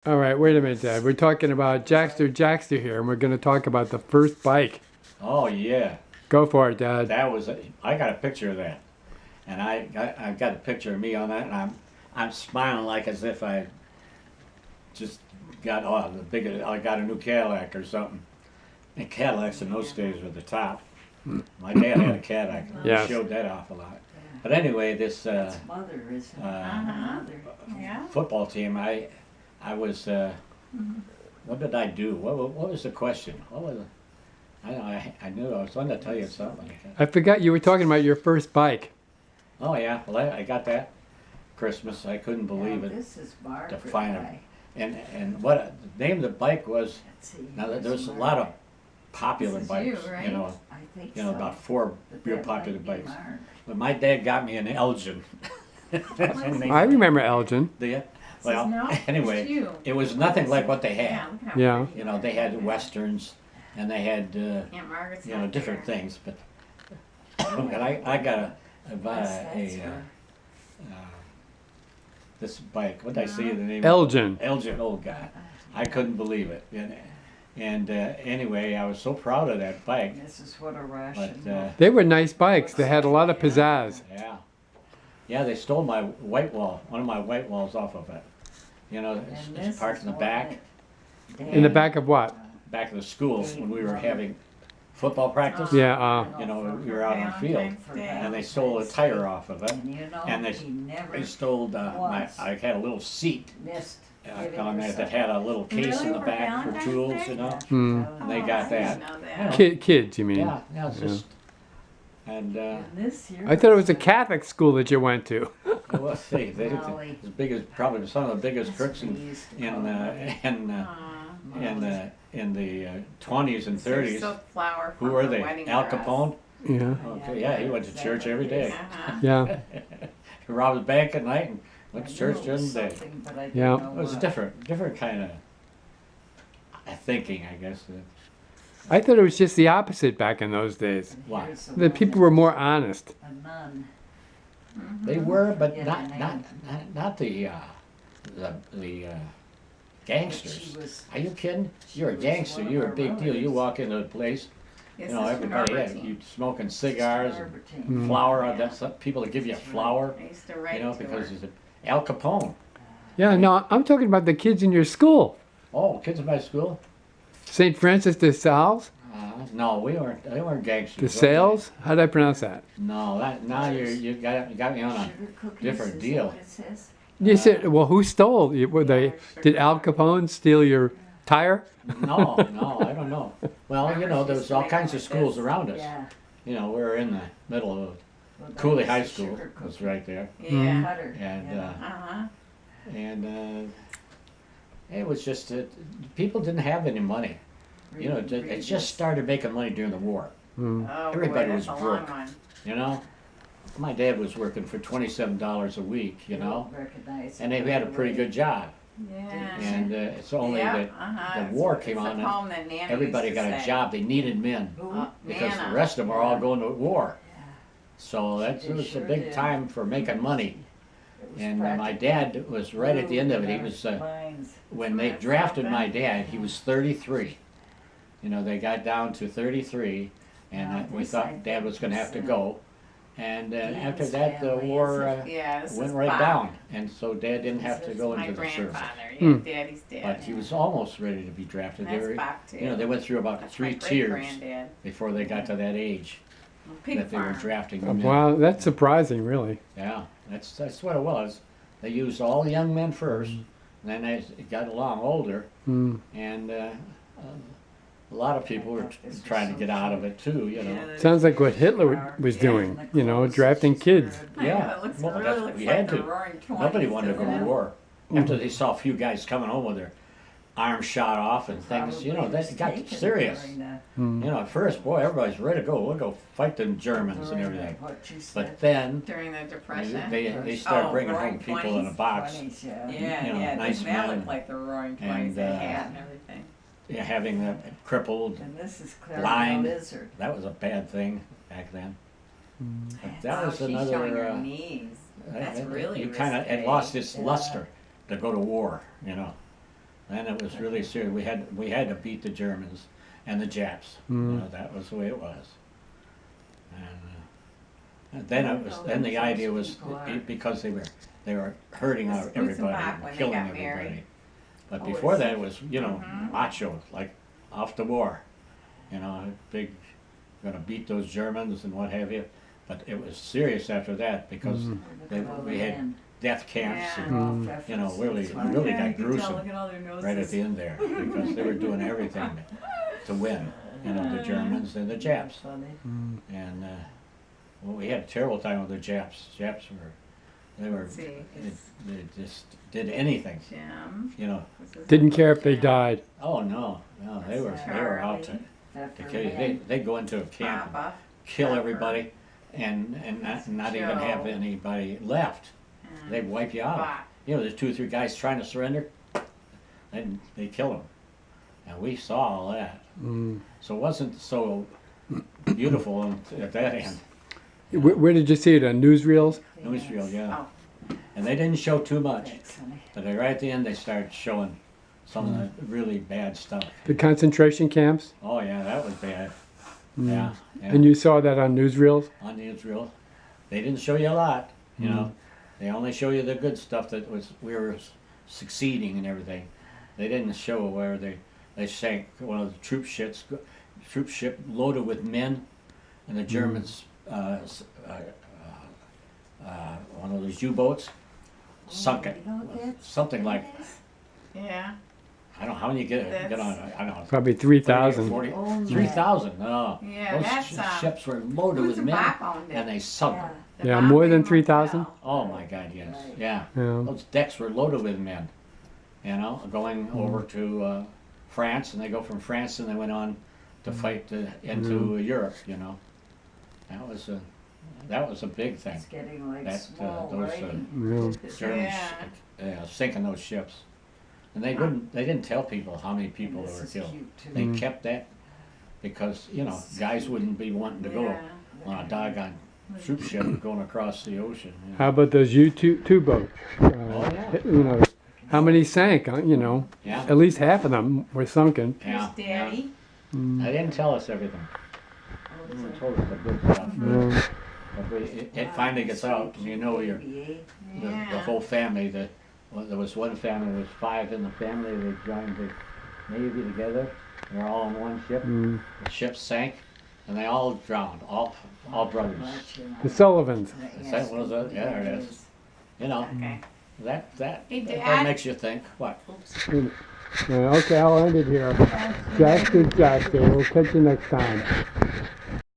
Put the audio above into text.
All right, wait a minute, Dad. We're talking about Jackster here, and we're going to talk about the first bike. Oh yeah, Go for it, Dad. that was. I got a picture of that, and I got a picture of me on that, and I'm smiling like as if I just got the big. I got a new Cadillac or something. And Cadillacs in those days were the top. My dad had a Cadillac. Yes. He showed that off a lot. But anyway, this Mother is Uh-huh. Yeah. football team, I was. What did I do? What was the question? What was it? I knew I was going to tell you something. I forgot you were talking about your first bike. Oh yeah, well I got that Christmas. I couldn't believe it. This is Barbara. To find him. And what the name of the bike was? Now there was a lot of popular This is bikes. you, right? I think You know so. about four But real that popular might be bikes. Mark. But my dad got me an Elgin. I remember Elgin. Do you? Says Well, no, it's anyway, you. it was nothing like what they Yeah, had. look how Yeah. pretty You know, they had westerns, and they had Aunt Margaret's you know not different there. things. But and I got That's a her. this bike. What did I say the name? Elgin. Elgin. Oh God, I couldn't believe it. And anyway, I was so proud of that bike. This is what a But Russian. They were nice bikes. They had a lot of pizzazz. yeah, they stole my white wall, one of my white walls off of it. You know, it's parked in the back In the back of what? of the school when we were having football practice. Yeah, You know, we were out on the field, Valentine's Day. and they stole a tire off of it. And you know, And he never They stole once I had a little seat missed. on there that had a little case in Really? the For back for Valentine's tools, Day? you know. Hmm. And they Oh, got I that. didn't know that. Kids, you mean? Yeah, it's Yeah. just. And This year I thought it was a Catholic school that you went to. well, see, they Golly. as big as probably some of the biggest crooks in in the 20s and 30s. Silk flower Who for were her they? wedding Al dress. Capone. Yeah, Okay, yeah, he went to church every day. Uh-huh. yeah. He robbed the bank at night and went to church during the day. Yeah. It was a different kind of thinking, I guess. I thought it was just the opposite back in those days. Why? The people were more honest. A nun. They were, but Yeah, not the not name. not the gangsters. She was. Are you kidding? She You're a was gangster. one of You're a our big deal. You relatives. walk into a place, This you know, is everybody, yeah, Norbertine. you smoking cigars and Albertine. flour. Yeah. That's people that give you a flower, I used to write you know, to because her. it's Al Capone. Yeah, no, I'm talking about the kids in your school. Oh, kids in my school? St. Francis de Sales? No, we weren't. They weren't gangsters. De Sales? How did I pronounce that? No, that now you got me on a. Sugar cookies, different is deal. that what it says? You said, well, who stole? Were they? Did Al Capone steal your tire? No, I don't know. Well, you know, there was all kinds of schools around us. Yeah. You know, we were in the middle of Well, that Cooley was High the School. sugar Was cookie. right there, Yeah. Cutter, And, you know. Uh-huh. and it was just that people didn't have any money. You know, it just started making money during the war. Hmm. Oh, Everybody boy, was that's a broke. long one. You know, my dad was working for $27 a week. You know, Recognize and they had a pretty good job. Yeah. And it's only Yeah, that uh-huh. the war It's came a on and poem that Nana everybody used to got a say. job. They needed men because Nana. the rest of them are all going to war. Yeah. So She it was a sure big did. time for making money. It was And my practical. dad was right at the end of it. He was Lines. when they drafted my dad. He was 33. You know, they got down to 33, and Now, we this I thought Dad was going to have to think go. And after Dean's that, the family, war is Yeah, this went is right Bob. down, and so Dad didn't have to This is go My into the service. grandfather, yeah, Hmm. Daddy's dad. But he was almost ready to be drafted. And that's They were, Bob too. you know, they went through about That's 3 my tiers great-granddad. before they got to that age Pig that they were farm. drafting them in. Wow, that's surprising, really. Yeah, that's what it was. They used all the young men first, and then as it got along older, Hmm. and a lot of people were trying to get out of it too, you know. Yeah, Sounds like what Hitler was doing, you know, drafting kids. I know, Yeah, it looks, well, really that's- looks we like had the to. Roaring 20s. Nobody wanted to go doesn't to it? war. After they saw a few guys coming home with their arms shot off and things, you know, that got serious. Hmm. You know, at first, boy, everybody's ready to go. We'll go fight the Germans and everything. But then During the Depression. they started Oh, bringing Roaring home people in a 20s. box, Yeah, you know, yeah, nice that men. looked like the Roaring 20s, And, the hat and everything. yeah, having them crippled. And this is Blind. Clarabelle Lizard. That was a bad thing back then. But that Wow, was she's showing her another. knees. That's really You kind of it risque, lost its Yeah. luster to go to war, you know. Then it was really serious. We had to beat the Germans and the Japs. You know, that was the way it was. And then it was. Then the idea was because they were hurting The out Scoots and everybody, Bach and when they killing got everybody. married. But Oh, before it's- that, it was macho, like off the war. Big, gonna beat those Germans and what have you. But it was serious after that because we had death camps. Yeah. And, really Yeah, got you can tell, gruesome look at all their noses. right at the end there because they were doing everything to win. The Germans and the Japs. And we had a terrible time with the Japs. They See, they just did anything. Jim. This is Didn't care if they Jim. died. Oh no, they were out to kill you. They go into a camp and Papa. kill Pepper. everybody, and not even have Joe. anybody left. And They wipe you out. Bach. There's 2 or 3 guys trying to surrender, and they kill them. And we saw all that. So it wasn't so beautiful at that end. Where did you see it, on newsreels? Newsreel, yeah. Oh. And they didn't show too much. Thanks, honey. But right at the end, they started showing some of the really bad stuff. The concentration camps? Oh yeah, that was bad. Yeah, yeah. And you saw that on newsreels? On Israel, they didn't show you a lot. They only show you the good stuff that we were succeeding and everything. They didn't show where they sank one of the troop ship loaded with men, and the Germans one of those U-boats sunk it. You know what that Something like Yeah. I don't know how many get on. That's- I don't know. Probably 3,000. 40, Oh, 3,000. No, Yeah, those that's, ships were loaded Scoots with and men, Bach owned it. and they sunk. Yeah. The Yeah, Bach more than Motel. 3,000? Oh my God, yes, Right. yeah. Yeah. Those decks were loaded with men, going over to France, and they go from France and they went on to fight into Europe. That was a big thing. It's getting like That, small those, writing. Yeah. Germans Yeah. sinking those ships, and they didn't tell people how many people This were is killed. cute, too. They kept that because guys wouldn't be wanting to go Yeah. on a doggone troop ship going across the ocean. How about those U-2 boats? yeah. How many sank? Yeah. At least half of them were sunken. Yeah. Here's Daddy. They didn't tell us everything. Oh, They it's told us the good stuff. Yeah. But it finally gets out, and the Yeah. whole family. There was one family. There was 5 in the family. They joined the Navy together. They're all on one ship. The ship sank, and they all drowned. All brothers. The Sullivans. Is that one of those? Yeah, there it is. Okay. That Hey, that Dad. makes you think. What? Okay, I'll end it here. Jackson. We'll catch you next time.